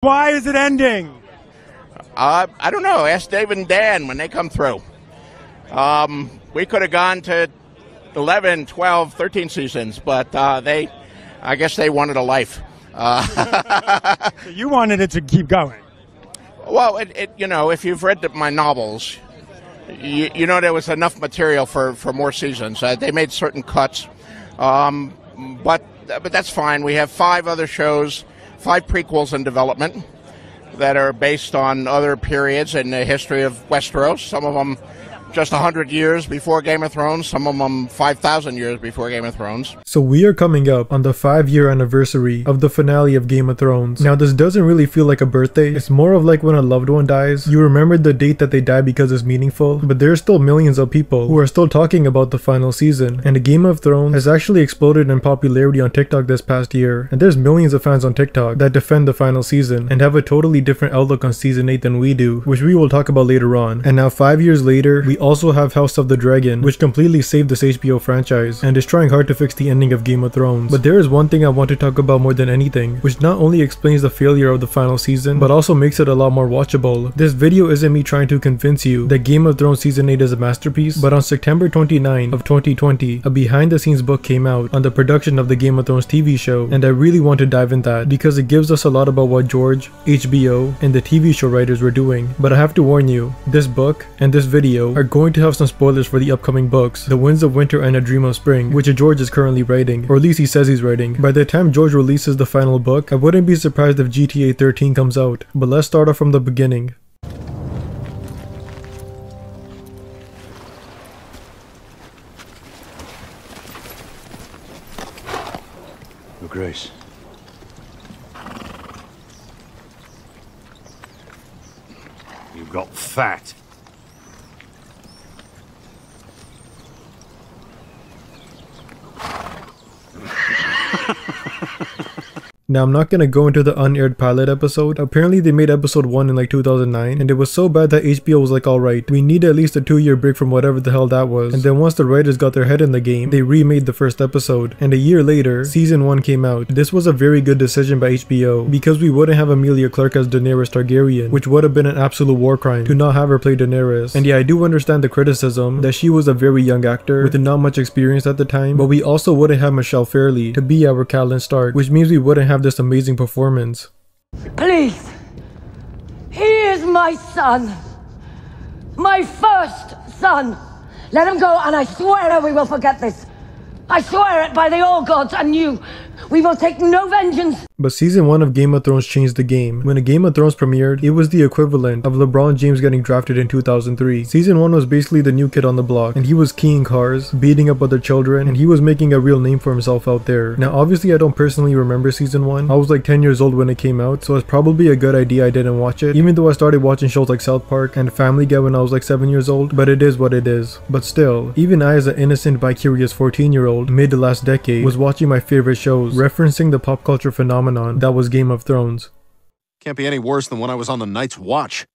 Why is it ending? I don't know. Ask David and Dan when they come through. We could have gone to 11, 12, 13 seasons, but I guess they wanted a life. So you wanted it to keep going. Well, if you've read my novels, you know there was enough material for more seasons. They made certain cuts, but that's fine. We have 5 other shows, 5 prequels in development that are based on other periods in the history of Westeros. Some of them just 100 years before Game of Thrones, some of them 5,000 years before Game of Thrones. So we are coming up on the 5-year anniversary of the finale of Game of Thrones. Now this doesn't really feel like a birthday, it's more of like when a loved one dies. You remember the date that they died because it's meaningful, but there's still millions of people who are still talking about the final season. And the Game of Thrones has actually exploded in popularity on TikTok this past year, and there's millions of fans on TikTok that defend the final season and have a totally different outlook on season 8 than we do, which we will talk about later on. And now 5 years later, we also have House of the Dragon, which completely saved this HBO franchise and is trying hard to fix the ending of Game of Thrones. But there is one thing I want to talk about more than anything, which not only explains the failure of the final season, but also makes it a lot more watchable. This video isn't me trying to convince you that Game of Thrones Season 8 is a masterpiece, but on September 29 of 2020, a behind the scenes book came out on the production of the Game of Thrones TV show, and I really want to dive in that because it gives us a lot about what George, HBO, and the TV show writers were doing. But I have to warn you, this book and this video are going to have some spoilers for the upcoming books, The Winds of Winter and A Dream of Spring, which George is currently writing, or at least he says he's writing. By the time George releases the final book, I wouldn't be surprised if GTA 13 comes out. But let's start off from the beginning. Your Grace. You got fat. Now I'm not gonna go into the unaired pilot episode. Apparently they made episode 1 in like 2009 and it was so bad that HBO was like, alright, we need at least a 2-year break from whatever the hell that was. And then once the writers got their head in the game, they remade the first episode. And a year later, season 1 came out. This was a very good decision by HBO because we wouldn't have Emilia Clarke as Daenerys Targaryen, which would have been an absolute war crime to not have her play Daenerys. And yeah, I do understand the criticism that she was a very young actor with not much experience at the time, but we also wouldn't have Michelle Fairley to be our Catelyn Stark, which means we wouldn't have this amazing performance. Please, he is my son, my first son. Let him go, and I swear we will forget this. I swear it by the all gods and you. We will take no vengeance. But season 1 of Game of Thrones changed the game. When a Game of Thrones premiered, it was the equivalent of LeBron James getting drafted in 2003. Season 1 was basically the new kid on the block, and he was keying cars, beating up other children, and he was making a real name for himself out there. Now obviously I don't personally remember season 1. I was like 10 years old when it came out, so it's probably a good idea I didn't watch it, even though I started watching shows like South Park and Family Guy when I was like 7 years old, but it is what it is. But still, even I as an innocent bi-curious 14-year-old mid the last decade was watching my favorite shows, referencing the pop culture phenomenon that was Game of Thrones. Can't be any worse than when I was on the Night's Watch.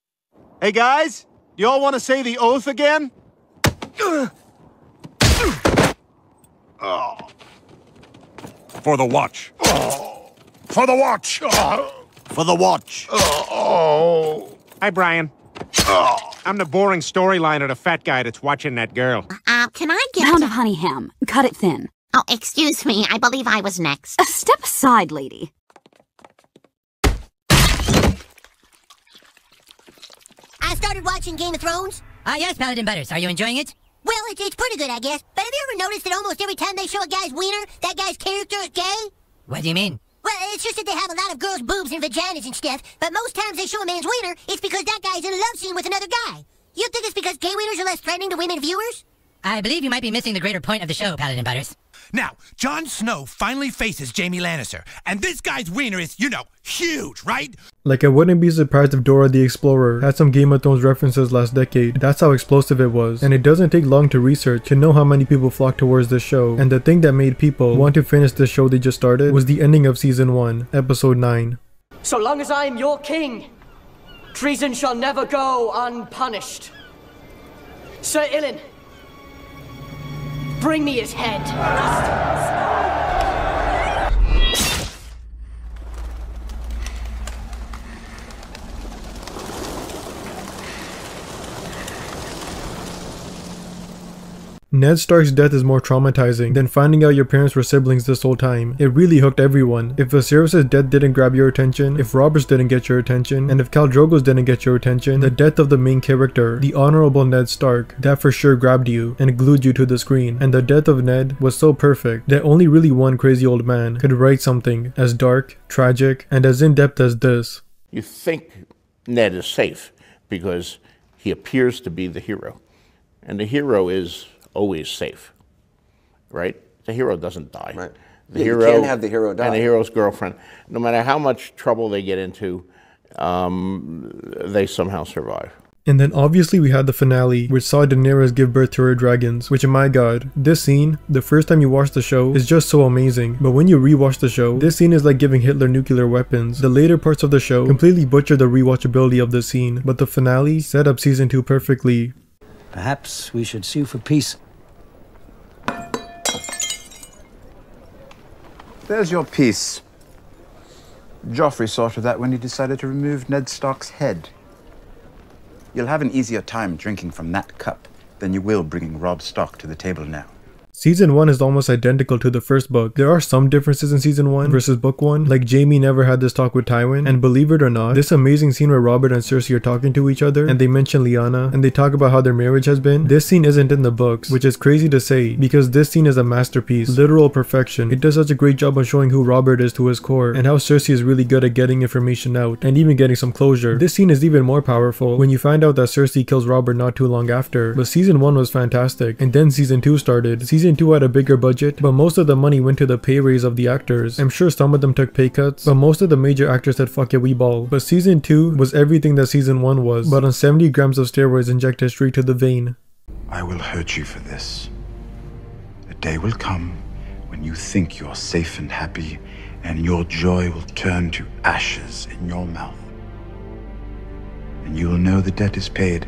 Hey guys, you all want to say the oath again? For the watch. For the watch. For the watch. Hi, Brian. I'm the boring storyline of the fat guy that's watching that girl. Can I get Pound of honey ham. Cut it thin. Oh, excuse me. I believe I was next. Step aside, lady. I started watching Game of Thrones. Yes, Paladin Butters. Are you enjoying it? Well, it's pretty good, I guess. But have you ever noticed that almost every time they show a guy's wiener, that guy's character is gay? What do you mean? Well, it's just that they have a lot of girls' boobs and vaginas and stuff, but most times they show a man's wiener, it's because that guy's in a love scene with another guy. You think it's because gay wieners are less threatening to women viewers? I believe you might be missing the greater point of the show, Paladin Butters. Now, Jon Snow finally faces Jaime Lannister, and this guy's wiener is, you know, huge, right? Like, I wouldn't be surprised if Dora the Explorer had some Game of Thrones references last decade. That's how explosive it was. And it doesn't take long to research to know how many people flocked towards this show. And the thing that made people want to finish the show they just started was the ending of season 1, episode 9. So long as I am your king, treason shall never go unpunished. Sir Ilyn, bring me his head. Ned Stark's death is more traumatizing than finding out your parents were siblings this whole time. It really hooked everyone. If Viserys' death didn't grab your attention, if Robert's didn't get your attention, and if Khal Drogo's didn't get your attention, the death of the main character, the honorable Ned Stark, that for sure grabbed you and glued you to the screen. And the death of Ned was so perfect that only really one crazy old man could write something as dark, tragic, and as in-depth as this. You think Ned is safe because he appears to be the hero. And the hero is always safe, right? The hero doesn't die. Right. The You hero can't have the hero die. And the hero's girlfriend, no matter how much trouble they get into, they somehow survive. And then obviously we had the finale, which saw Daenerys give birth to her dragons, which my god, this scene, the first time you watch the show, is just so amazing. But when you rewatch the show, this scene is like giving Hitler nuclear weapons. The later parts of the show completely butcher the rewatchability of this scene, but the finale set up season 2 perfectly. Perhaps we should sue for peace. There's your piece. Joffrey saw to that when he decided to remove Ned Stark's head. You'll have an easier time drinking from that cup than you will bringing Robb Stark to the table now. Season 1 is almost identical to the first book. There are some differences in Season 1 versus Book 1, like Jaime never had this talk with Tywin, and believe it or not, this amazing scene where Robert and Cersei are talking to each other, and they mention Lyanna, and they talk about how their marriage has been, this scene isn't in the books, which is crazy to say, because this scene is a masterpiece, literal perfection. It does such a great job of showing who Robert is to his core, and how Cersei is really good at getting information out, and even getting some closure. This scene is even more powerful when you find out that Cersei kills Robert not too long after, but Season 1 was fantastic, and then Season 2 started. Season 2 had a bigger budget, but most of the money went to the pay raise of the actors. I'm sure some of them took pay cuts, but most of the major actors said fuck yeah we ball. But Season 2 was everything that Season 1 was, but on 70 grams of steroids injected straight to the vein. I will hurt you for this. A day will come when you think you're safe and happy, and your joy will turn to ashes in your mouth. And you will know the debt is paid.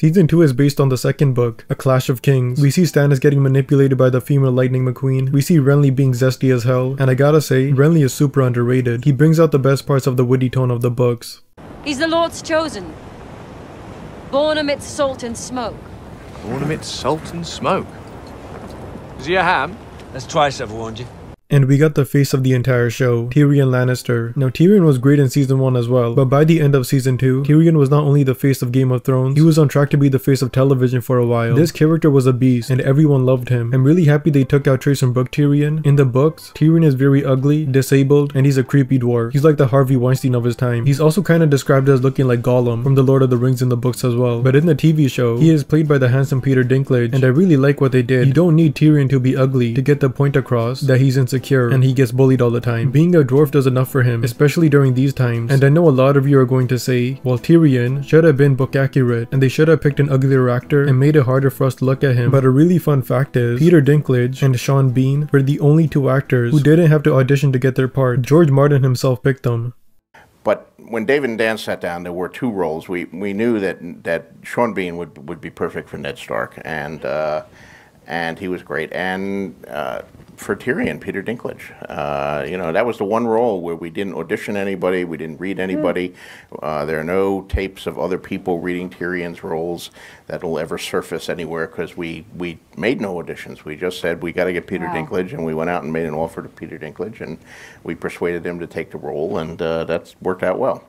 Season 2 is based on the second book, A Clash of Kings. We see Stannis getting manipulated by the female Lightning McQueen. We see Renly being zesty as hell, and I gotta say, Renly is super underrated. He brings out the best parts of the witty tone of the books. He's the Lord's chosen, born amidst salt and smoke. Born amidst salt and smoke? Is he a ham? That's twice I've warned you. And we got the face of the entire show, Tyrion Lannister. Now Tyrion was great in Season 1 as well, but by the end of Season 2, Tyrion was not only the face of Game of Thrones, he was on track to be the face of television for a while. This character was a beast, and everyone loved him. I'm really happy they took out Trace from Book Tyrion. In the books, Tyrion is very ugly, disabled, and he's a creepy dwarf. He's like the Harvey Weinstein of his time. He's also kind of described as looking like Gollum from the Lord of the Rings in the books as well. But in the TV show, he is played by the handsome Peter Dinklage, and I really like what they did. You don't need Tyrion to be ugly to get the point across that he's insecure and he gets bullied all the time. Being a dwarf does enough for him, especially during these times. And I know a lot of you are going to say, well, Tyrion should have been book accurate, and they should have picked an uglier actor and made it harder for us to look at him. But a really fun fact is, Peter Dinklage and Sean Bean were the only two actors who didn't have to audition to get their part. George Martin himself picked them. But when David and Dan sat down, there were two roles. We knew that Sean Bean would be perfect for Ned Stark, and he was great. And for Tyrion, Peter Dinklage. That was the one role where we didn't audition anybody, we didn't read anybody. There are no tapes of other people reading Tyrion's roles that will ever surface anywhere, because we made no auditions. We just said we got to get Peter Dinklage, and we went out and made an offer to Peter Dinklage, and we persuaded him to take the role, and that's worked out well.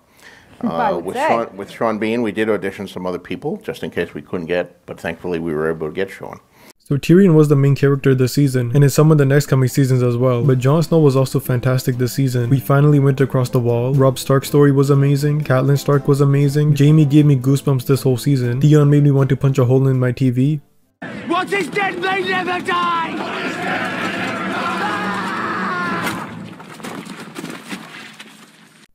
With Sean Bean, we did audition some other people just in case we couldn't get, but thankfully we were able to get Sean. So Tyrion was the main character this season, and in some of the next coming seasons as well. But Jon Snow was also fantastic this season. We finally went across the wall. Robb Stark's story was amazing. Catelyn Stark was amazing. Jaime gave me goosebumps this whole season. Theon made me want to punch a hole in my TV. What is dead may never die!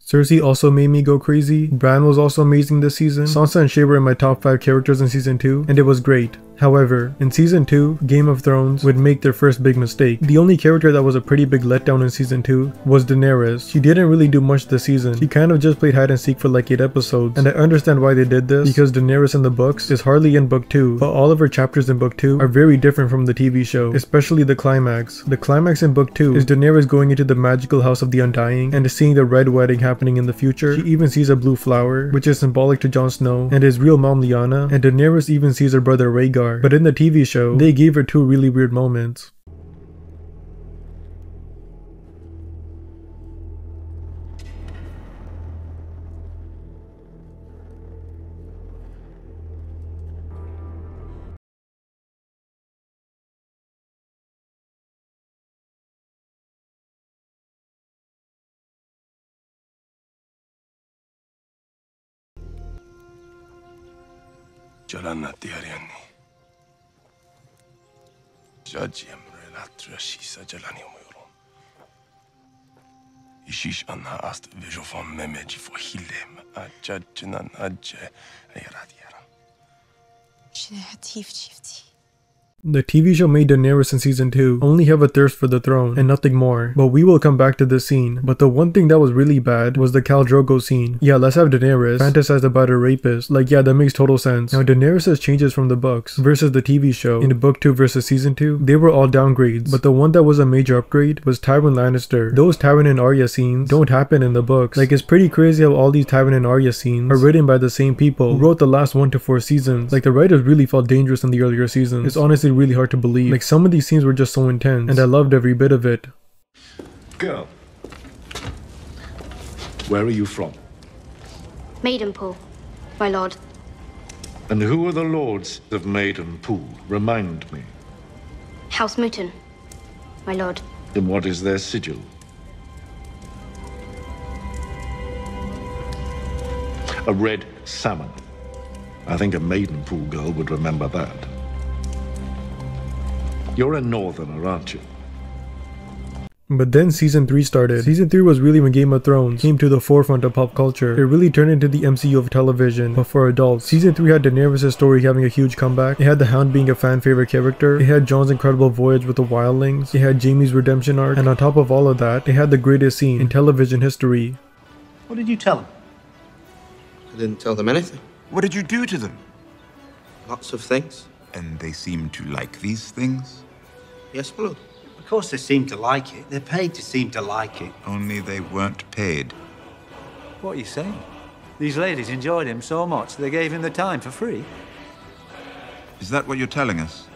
Cersei also made me go crazy. Bran was also amazing this season. Sansa and Shae were in my top 5 characters in Season 2, and it was great. However, in Season 2, Game of Thrones would make their first big mistake. The only character that was a pretty big letdown in Season 2 was Daenerys. She didn't really do much this season. She kind of just played hide and seek for like 8 episodes, and I understand why they did this, because Daenerys in the books is hardly in Book 2, but all of her chapters in Book 2 are very different from the TV show, especially the climax. The climax in Book 2 is Daenerys going into the magical house of the Undying and seeing the Red Wedding happening in the future. She even sees a blue flower, which is symbolic to Jon Snow and his real mom Lyanna, and Daenerys even sees her brother Rhaegar. But in the TV show, they gave her 2 really weird moments. The TV show made Daenerys in Season 2 only have a thirst for the throne and nothing more, but we will come back to this scene. But the one thing that was really bad was the Khal Drogo scene. Yeah, let's have Daenerys fantasize about a rapist. Like, yeah, that makes total sense. Now, Daenerys' changes from the books versus the TV show in Book 2 versus Season 2, they were all downgrades, but the one that was a major upgrade was Tywin Lannister. Those Tywin and Arya scenes don't happen in the books. Like, it's pretty crazy how all these Tywin and Arya scenes are written by the same people who wrote the last 1 to 4 seasons. Like, the writers really felt dangerous in the earlier seasons. It's honestly really hard to believe. Like, some of these scenes were just so intense, and I loved every bit of it. Girl, where are you from? Maidenpool, my lord. And who are the lords of Maidenpool? Remind me. House Mouton, my lord. And what is their sigil? A red salmon. I think a Maidenpool girl would remember that. You're a northerner, aren't you? But then Season 3 started. Season 3 was really when Game of Thrones came to the forefront of pop culture. It really turned into the MCU of television, but for adults. Season 3 had Daenerys' story having a huge comeback. It had the Hound being a fan favorite character. It had Jon's incredible voyage with the wildlings. It had Jaime's redemption arc. And on top of all of that, it had the greatest scene in television history. What did you tell them? I didn't tell them anything. What did you do to them? Lots of things. And they seem to like these things? Yes, my lord. Of course they seem to like it. They're paid to seem to like it. Only they weren't paid. What are you saying? These ladies enjoyed him so much they gave him the time for free. Is that what you're telling us?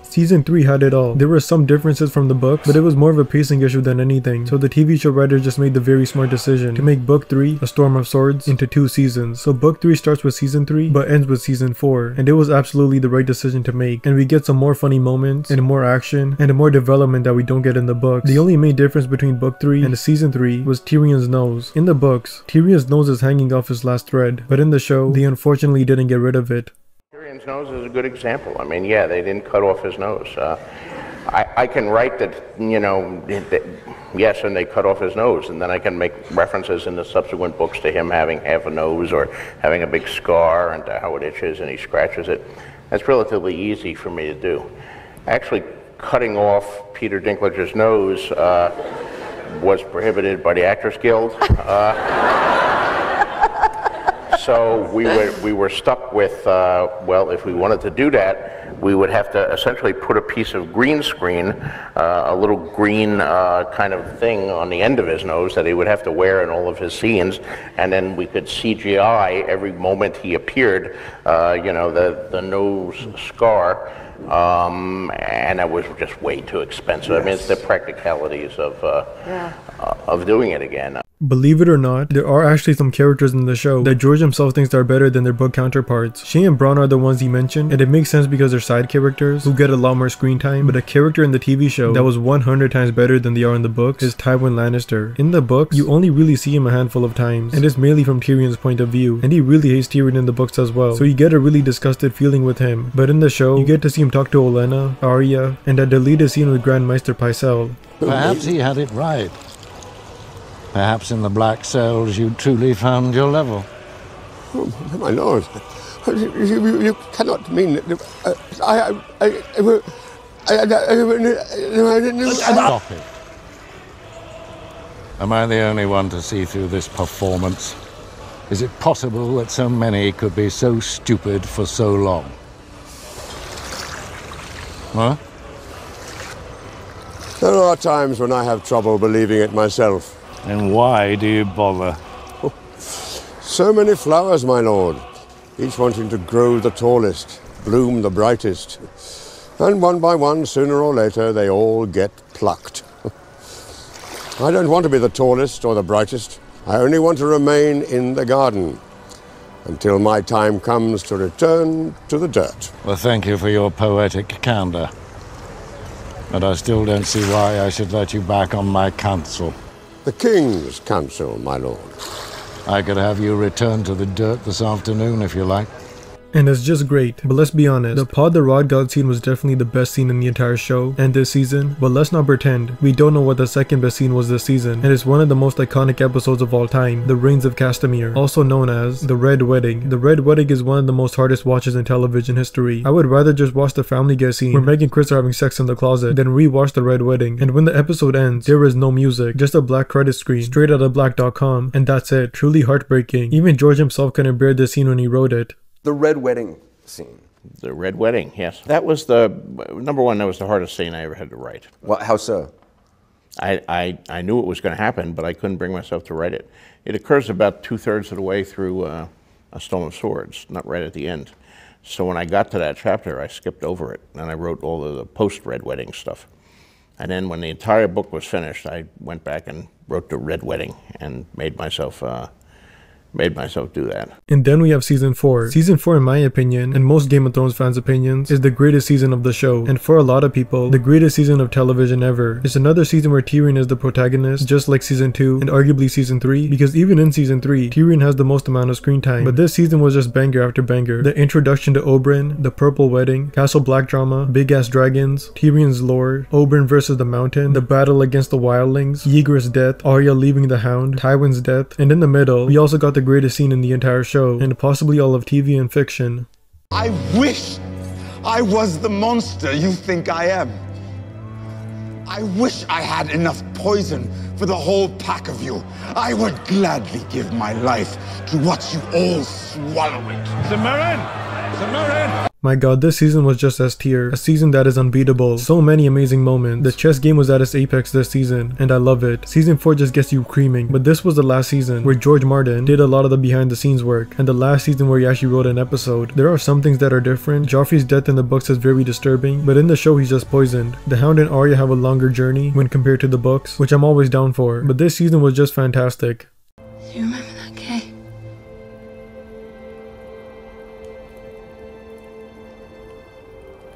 Season 3 had it all. There were some differences from the books, but it was more of a pacing issue than anything. So the TV show writers just made the very smart decision to make Book 3, A Storm of Swords, into 2 seasons. So Book 3 starts with Season 3, but ends with Season 4. And it was absolutely the right decision to make. And we get some more funny moments, and more action, and more development that we don't get in the books. The only main difference between Book 3 and Season 3 was Tyrion's nose. In the books, Tyrion's nose is hanging off his last thread, but in the show, they unfortunately didn't get rid of it. Tyrion's nose is a good example. I mean, yeah, they didn't cut off his nose. I can write that, you know, yes, and they cut off his nose, and then I can make references in the subsequent books to him having half a nose or having a big scar and to how it itches and he scratches it. That's relatively easy for me to do. Actually, cutting off Peter Dinklage's nose was prohibited by the Actors Guild. So we were stuck with, well, if we wanted to do that, we would have to essentially put a piece of green screen, a little green kind of thing on the end of his nose that he would have to wear in all of his scenes, and then we could CGI every moment he appeared, you know, the nose scar, and that was just way too expensive. Yes. I mean, it's the practicalities of doing it again. Believe it or not, there are actually some characters in the show that George himself thinks are better than their book counterparts. Shae and Bronn are the ones he mentioned, and it makes sense because they're side characters who get a lot more screen time, but a character in the TV show that was 100 times better than they are in the books is Tywin Lannister. In the books, you only really see him a handful of times, and it's mainly from Tyrion's point of view, and he really hates Tyrion in the books as well, so you get a really disgusted feeling with him. But in the show, you get to see him talk to Olenna, Arya, and that deleted scene with Grand Maester Pycelle. Perhaps he had it right. Perhaps in the Black Cells you truly found your level. Oh, my lord, you cannot mean that. Stop it. Am I the only one to see through this performance? Is it possible that so many could be so stupid for so long? Huh? There are times when I have trouble believing it myself. And why do you bother? So many flowers, my lord, each wanting to grow the tallest, bloom the brightest. And one by one, sooner or later, they all get plucked. I don't want to be the tallest or the brightest. I only want to remain in the garden until my time comes to return to the dirt. Well, thank you for your poetic candor. But I still don't see why I should let you back on my council. The King's council, my lord. I could have you return to the dirt this afternoon if you like. And it's just great, but let's be honest, the Pod the Rod God scene was definitely the best scene in the entire show and this season, but let's not pretend, we don't know what the second best scene was this season, and it's one of the most iconic episodes of all time, The Reigns of Castamere, also known as The Red Wedding. The Red Wedding is one of the most hardest watches in television history. I would rather just watch the Family Guy scene where Meg and Chris are having sex in the closet than re-watch The Red Wedding, and when the episode ends, there is no music, just a black credit screen, straight out of black.com, and that's it. Truly heartbreaking. Even George himself couldn't bear this scene when he wrote it. The Red Wedding scene. The Red Wedding, yes. That was the, number one, that was the hardest scene I ever had to write. Well, how so? I knew it was going to happen, but I couldn't bring myself to write it. It occurs about 2/3 of the way through A Stone of Swords, not right at the end. So when I got to that chapter, I skipped over it, and I wrote all of the post-Red Wedding stuff. And then when the entire book was finished, I went back and wrote the Red Wedding and made myself do that. And then we have season 4. Season 4, in my opinion, and most Game of Thrones fans' opinions, is the greatest season of the show. And for a lot of people, the greatest season of television ever. It's another season where Tyrion is the protagonist, just like season 2 and arguably season 3, because even in season 3, Tyrion has the most amount of screen time. But this season was just banger after banger. The introduction to Oberyn, the Purple Wedding, Castle Black drama, big ass dragons, Tyrion's lore, Oberyn versus the Mountain, the battle against the wildlings, Ygritte's death, Arya leaving the Hound, Tywin's death, and in the middle, we also got the greatest scene in the entire show, and possibly all of TV and fiction. I wish I was the monster you think I am. I wish I had enough poison for the whole pack of you. I would gladly give my life to watch you all swallow it. Samarin! Samarin! My god, this season was just S tier, a season that is unbeatable. So many amazing moments. The chess game was at its apex this season, and I love it. Season 4 just gets you creaming, but this was the last season where George Martin did a lot of the behind the scenes work, and the last season where he actually wrote an episode. There are some things that are different. Joffrey's death in the books is very disturbing, but in the show he's just poisoned. The Hound and Arya have a longer journey when compared to the books, which I'm always down for, but this season was just fantastic. You remember that, Kay?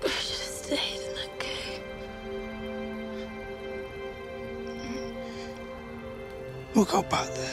I should have stayed in that cave. We'll go back there.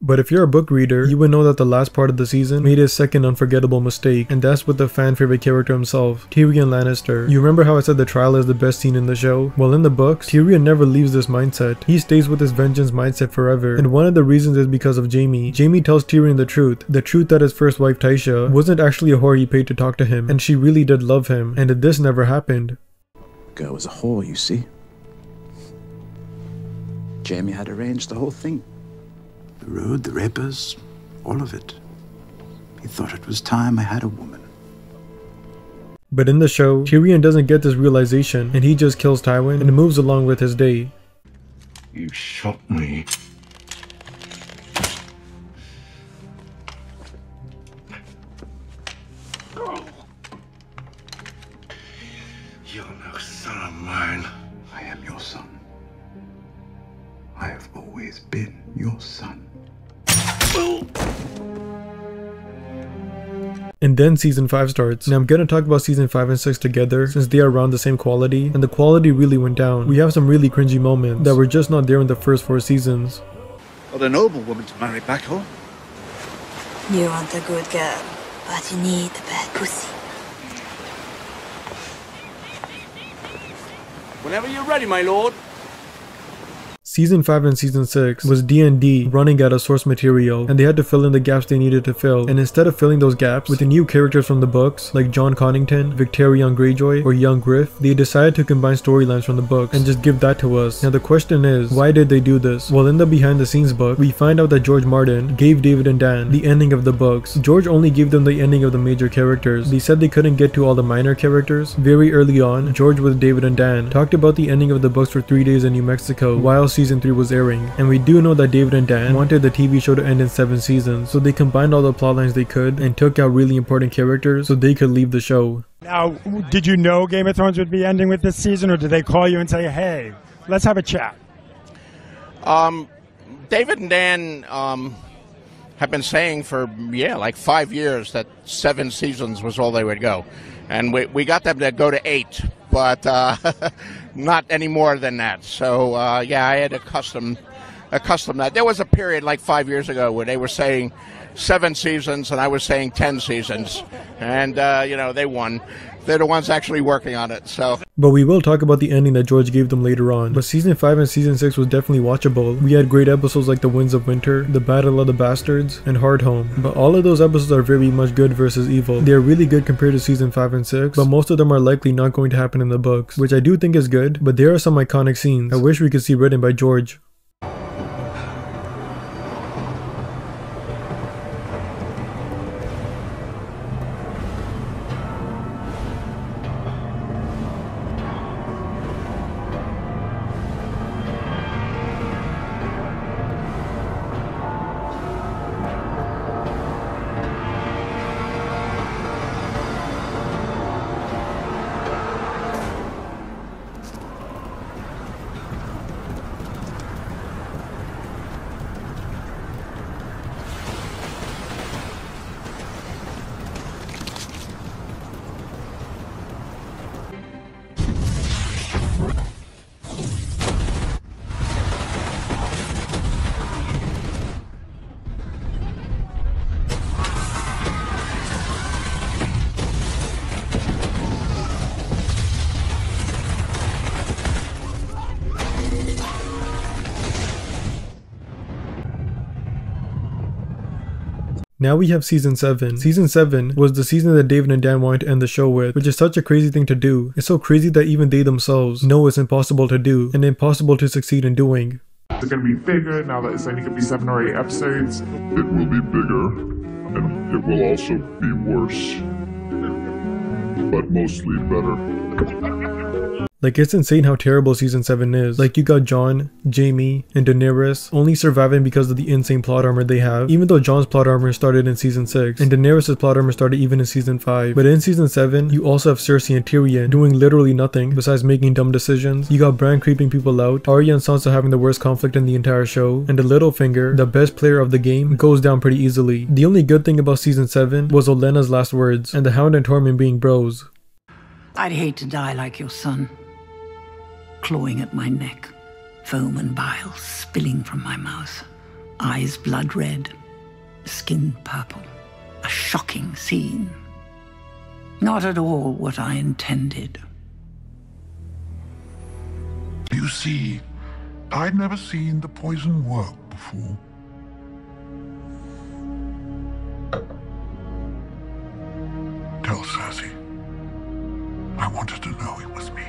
But if you're a book reader, you would know that the last part of the season made his second unforgettable mistake, and that's with the fan favorite character himself, Tyrion Lannister. You remember how I said the trial is the best scene in the show? Well, in the books, Tyrion never leaves this mindset. He stays with his vengeance mindset forever, and one of the reasons is because of Jaime. Jaime tells Tyrion the truth that his first wife Tysha wasn't actually a whore he paid to talk to him, and she really did love him, and this never happened. Girl was a whore, you see. Jaime had arranged the whole thing. The road, the rapers, all of it. He thought it was time I had a woman. But in the show, Tyrion doesn't get this realization, and he just kills Tywin and moves along with his day. You shot me. You're no son of mine. I am your son. I have always been your son. And then season 5 starts. Now I'm gonna talk about season 5 and 6 together since they are around the same quality, and the quality really went down. We have some really cringy moments that were just not there in the first 4 seasons. What a noble woman to marry back home. You want a good girl, but you need a bad pussy. Whenever you're ready, my lord. Season 5 and Season 6 was D&D running out of source material, and they had to fill in the gaps they needed to fill. And instead of filling those gaps with the new characters from the books, like John Connington, Victarion Greyjoy, or Young Griff, they decided to combine storylines from the books and just give that to us. Now the question is, why did they do this? Well, in the behind the scenes book, we find out that George Martin gave David and Dan the ending of the books. George only gave them the ending of the major characters. They said they couldn't get to all the minor characters. Very early on, George with David and Dan talked about the ending of the books for 3 days in New Mexico while Season 3 was airing, and we do know that David and Dan wanted the TV show to end in 7 seasons, so they combined all the plot lines they could and took out really important characters so they could leave the show. Now, did you know Game of Thrones would be ending with this season, or did they call you and say, hey, let's have a chat? David and Dan have been saying for, like 5 years that 7 seasons was all they would go. And we got them to go to 8, but not any more than that. So, I had to custom that. There was a period like 5 years ago where they were saying 7 seasons and I was saying 10 seasons. And, they won. They're the ones actually working on it, so. But we will talk about the ending that George gave them later on. But Season 5 and Season 6 was definitely watchable. We had great episodes like The Winds of Winter, The Battle of the Bastards, and Hard Home. But all of those episodes are very much good versus evil. They are really good compared to Season 5 and 6, but most of them are likely not going to happen in the books, which I do think is good, but there are some iconic scenes I wish we could see written by George. Now we have Season 7. Season 7 was the season that David and Dan wanted to end the show with, which is such a crazy thing to do. It's so crazy that even they themselves know it's impossible to do, and impossible to succeed in doing. It's going to be bigger now that it's only going to be 7 or 8 episodes. It will be bigger, and it will also be worse. But mostly better. Like, it's insane how terrible Season 7 is. Like, you got Jon, Jaime, and Daenerys only surviving because of the insane plot armor they have, even though Jon's plot armor started in Season 6, and Daenerys' plot armor started even in Season 5. But in Season 7, you also have Cersei and Tyrion doing literally nothing besides making dumb decisions. You got Bran creeping people out, Arya and Sansa having the worst conflict in the entire show, and the Littlefinger, the best player of the game, goes down pretty easily. The only good thing about Season 7 was Olenna's last words, and the Hound and Tormund being bros. I'd hate to die like your son. Clawing at my neck, foam and bile spilling from my mouth, eyes blood red, skin purple. A shocking scene. Not at all what I intended. You see, I'd never seen the poison work before. Tell Cersei. I wanted to know it was me.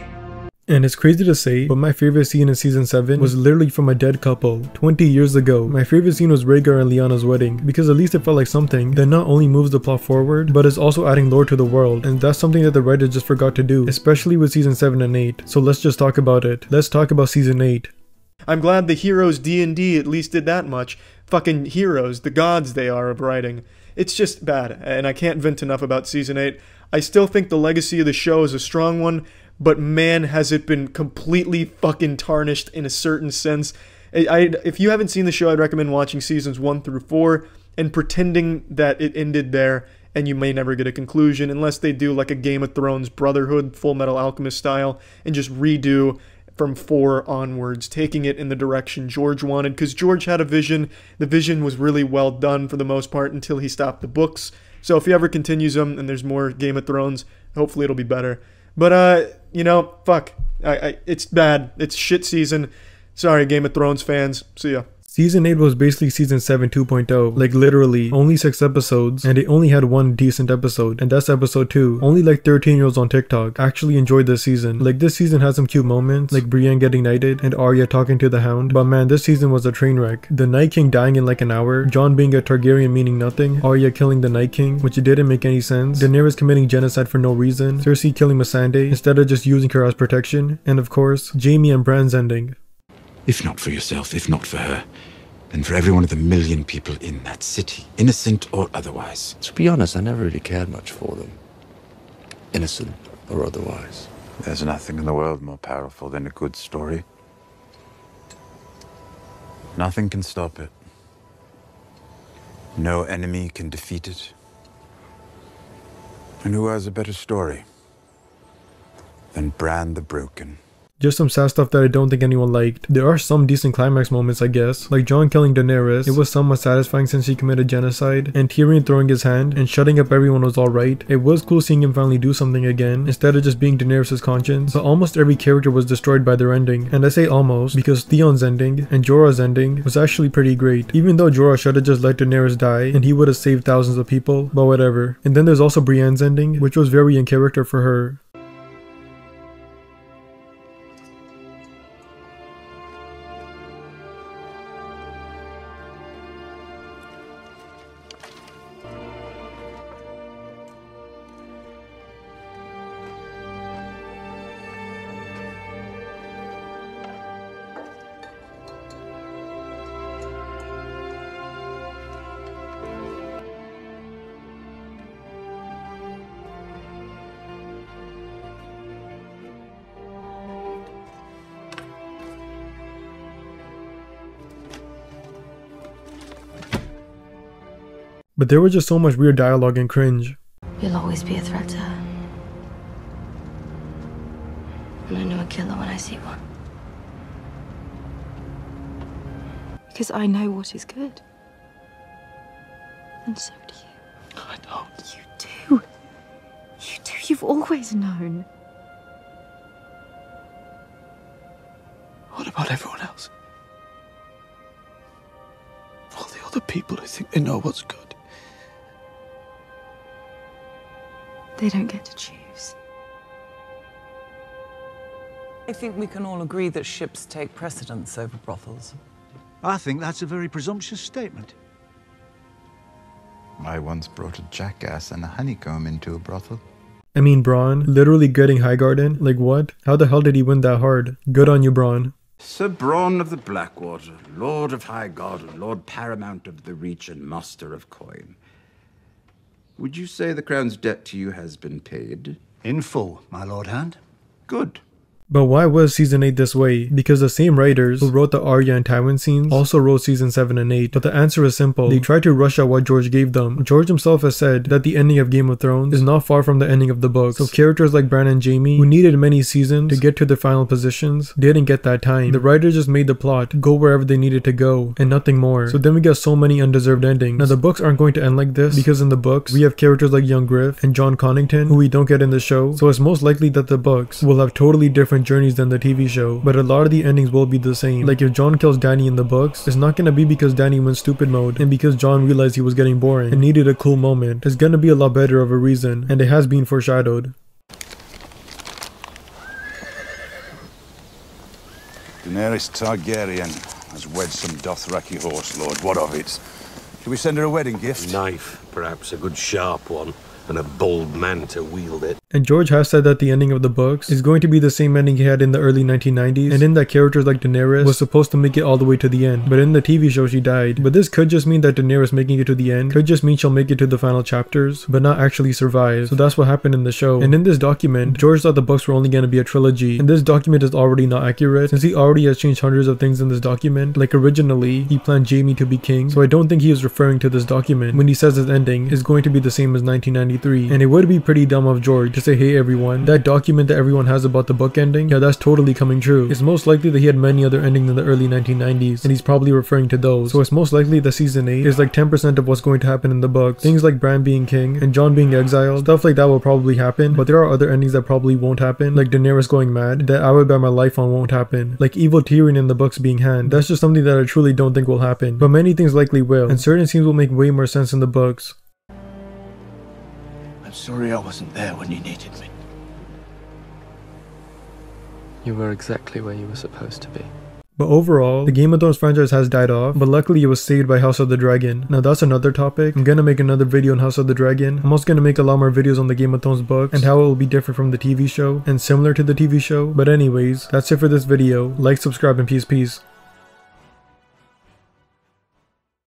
And it's crazy to say, but my favorite scene in Season 7 was literally from a dead couple, 20 years ago. My favorite scene was Rhaegar and Lyanna's wedding, because at least it felt like something that not only moves the plot forward, but is also adding lore to the world, and that's something that the writers just forgot to do, especially with Season 7 and 8. So let's just talk about it. Let's talk about Season 8. I'm glad the Heroes D&D at least did that much. Fucking heroes, the gods they are of writing. It's just bad, and I can't vent enough about Season 8. I still think the legacy of the show is a strong one, but man, has it been completely fucking tarnished in a certain sense. If you haven't seen the show, I'd recommend watching Seasons 1 through 4 and pretending that it ended there, and you may never get a conclusion unless they do like a Game of Thrones Brotherhood, Full Metal Alchemist style, and just redo from 4 onwards, taking it in the direction George wanted, because George had a vision. The vision was really well done for the most part until he stopped the books. So if he ever continues them and there's more Game of Thrones, hopefully it'll be better. But, fuck. It's bad. It's shit season. Sorry, Game of Thrones fans. See ya. Season 8 was basically Season 7 2.0, like literally, only 6 episodes, and it only had one decent episode, and that's episode 2. Only like 13-year-olds on TikTok actually enjoyed this season. Like this season had some cute moments, like Brienne getting knighted, and Arya talking to the Hound, but man, this season was a train wreck. The Night King dying in like an hour, Jon being a Targaryen meaning nothing, Arya killing the Night King, which didn't make any sense, Daenerys committing genocide for no reason, Cersei killing Missandei instead of just using her as protection, and of course, Jaime and Bran's ending. If not for yourself, if not for her, then for every one of the million people in that city, innocent or otherwise. To be honest, I never really cared much for them. Innocent or otherwise. There's nothing in the world more powerful than a good story. Nothing can stop it. No enemy can defeat it. And who has a better story than Bran the Broken? Just some sad stuff that I don't think anyone liked. There are some decent climax moments, I guess, like Jon killing Daenerys. It was somewhat satisfying since she committed genocide, and Tyrion throwing his hand and shutting up everyone was alright. It was cool seeing him finally do something again, instead of just being Daenerys' conscience, but almost every character was destroyed by their ending. And I say almost, because Theon's ending and Jorah's ending was actually pretty great, even though Jorah should have just let Daenerys die and he would have saved thousands of people, but whatever. And then there's also Brienne's ending, which was very in character for her. But there was just so much weird dialogue and cringe. You'll always be a threat to her. And I know a killer when I see one. Because I know what is good. And so do you. I don't. You do. You do. You've always known. What about everyone else? All the other people who think they know what's good. They don't get to choose. I think we can all agree that ships take precedence over brothels. I think that's a very presumptuous statement. I once brought a jackass and a honeycomb into a brothel. I mean, Bronn, literally getting Highgarden? Like what? How the hell did he win that hard? Good on you, Bronn. Sir Bronn of the Blackwater, Lord of Highgarden, Lord Paramount of the Reach, and Master of Coin. Would you say the Crown's debt to you has been paid? In full, my Lord Hand. Good. But why was Season 8 this way? Because the same writers who wrote the Arya and Tywin scenes also wrote Season 7 and 8. But the answer is simple. They tried to rush out what George gave them. George himself has said that the ending of Game of Thrones is not far from the ending of the books. So characters like Bran and Jaime, who needed many seasons to get to their final positions, didn't get that time. The writers just made the plot go wherever they needed to go, and nothing more. So then we got so many undeserved endings. Now the books aren't going to end like this, because in the books, we have characters like Young Griff and Jon Connington, who we don't get in the show. So it's most likely that the books will have totally different journeys than the TV show, but a lot of the endings will be the same. Like if Jon kills Dany in the books, it's not gonna be because Dany went stupid mode and because Jon realized he was getting boring and needed a cool moment. It's gonna be a lot better of a reason, and it has been foreshadowed. Daenerys Targaryen has wed some Dothraki horse lord. What of it? Should we send her a wedding gift? A knife, perhaps a good sharp one, and a bold man to wield it. And George has said that the ending of the books is going to be the same ending he had in the early 1990s, and in that characters like Daenerys was supposed to make it all the way to the end, but in the TV show she died. But this could just mean that Daenerys making it to the end could just mean she'll make it to the final chapters, but not actually survive. So that's what happened in the show. And in this document, George thought the books were only going to be a trilogy, and this document is already not accurate, since he already has changed hundreds of things in this document. Like originally, he planned Jaime to be king, so I don't think he is referring to this document when he says his ending is going to be the same as 1993, and it would be pretty dumb of George to say, hey everyone, that document that everyone has about the book ending, yeah, that's totally coming true. It's most likely that he had many other endings in the early 1990s, and he's probably referring to those. So it's most likely that season 8 is like 10% of what's going to happen in the books. Things like Bran being king and Jon being exiled, stuff like that will probably happen, but there are other endings that probably won't happen, like Daenerys going mad, that I would bet my life on won't happen. Like evil Tyrion in the books being hand, that's just something that I truly don't think will happen, but many things likely will, and certain scenes will make way more sense in the books. I'm sorry I wasn't there when you needed me. You were exactly where you were supposed to be. But overall, the Game of Thrones franchise has died off, but luckily it was saved by House of the Dragon. Now that's another topic. I'm gonna make another video on House of the Dragon. I'm also gonna make a lot more videos on the Game of Thrones books and how it will be different from the TV show and similar to the TV show. But anyways, that's it for this video. Like, subscribe, and peace.